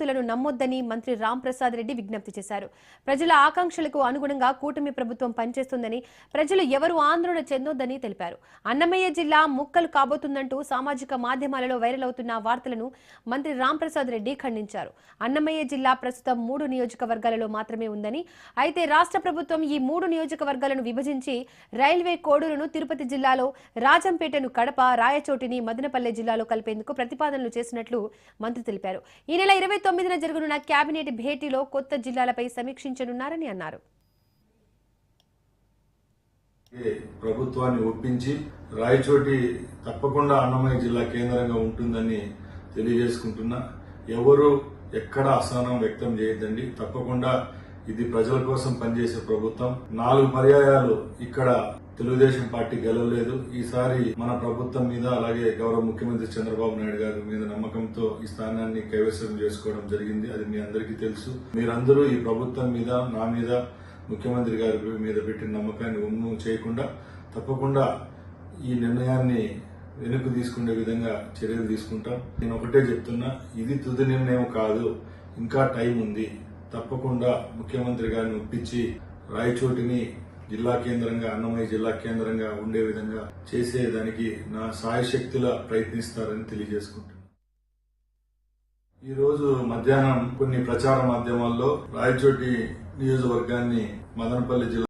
వార్తలను నమ్మొద్దని మంత్రి రాంప్రసాద్ రెడ్డి విజ్ఞప్తి చేశారు. ప్రజల ఆకాంక్షలకు అనుగుణంగా కూటమి ప్రభుత్వం పనిచేస్తుందని, ప్రజలు ఎవరు ఆందోళన చెందొద్దని తెలిపారు. అన్నమయ్య జిల్లా ముక్కలు కాబోతుందంటూ సామాజిక మాధ్యమాలలో వైరల్ అవుతున్న వార్తలను మంత్రి రాంప్రసాద్ రెడ్డి ఖండించారు. అన్నమయ్య జిల్లా ప్రస్తుతం 3 నియోజకవర్గాలలో మాత్రమే ఉందని, అయితే రాష్ట్ర ప్రభుత్వం ఈ 3 నియోజకవర్గాలను విభజించి రైల్వే కోడూరును తిరుపతి జిల్లాలో, రాజంపేటను కడప, రాయచోటిని మదనపల్లె జిల్లాలో కలిపేందుకు ప్రతిపాదనలు చేసినట్లు మంత్రి తెలిపారు. ఈ నెల 29న జరగనున్న కేబినెట్ భేటీలో కొత్త జిల్లాలపై సమీక్షించనున్నారని అన్నారు. ప్రభుత్వాన్ని ఒప్పించి రాయచోటి తప్పకుండా అన్నమయ్య జిల్లా కేంద్రంగా ఉంటుందని తెలియజేసుకుంటున్నా. ఎవరు ఎక్కడ అసహనం వ్యక్తం చేయొద్దండి. తప్పకుండా ఇది ప్రజల కోసం పనిచేసే ప్రభుత్వం. 4 పర్యాయాలు ఇక్కడ తెలుగుదేశం పార్టీ గెలవలేదు. ఈసారి మన ప్రభుత్వం మీద, అలాగే గౌరవ ముఖ్యమంత్రి చంద్రబాబు నాయుడు గారి మీద నమ్మకంతో ఈ స్థానాన్ని కైవసం చేసుకోవడం జరిగింది. అది మీ అందరికీ తెలుసు. మీరందరూ ఈ ప్రభుత్వం మీద, నా మీద, ముఖ్యమంత్రి గారి మీద పెట్టిన నమ్మకాన్ని ఒమ్ము చేయకుండా తప్పకుండా ఈ నిర్ణయాన్ని వెనుక తీసుకునే విధంగా చర్యలు తీసుకుంటాం. నేను ఒకటే చెప్తున్నా, ఇది తుది నిర్ణయం కాదు, ఇంకా టైం ఉంది. తప్పకుండా ముఖ్యమంత్రి గారిని ఒప్పించి రాయచోటిని జిల్లా కేంద్రంగా, అన్నమయ్య జిల్లా కేంద్రంగా ఉండే విధంగా చేసేదానికి నా సాయశక్తులా ప్రయత్నిస్తారని తెలియజేసుకుంటున్నాను. ఈ రోజు మధ్యాహ్నం కొన్ని ప్రచార మాధ్యమాల్లో రాయచోటి నియోజకవర్గాన్ని మదనపల్లి జిల్లా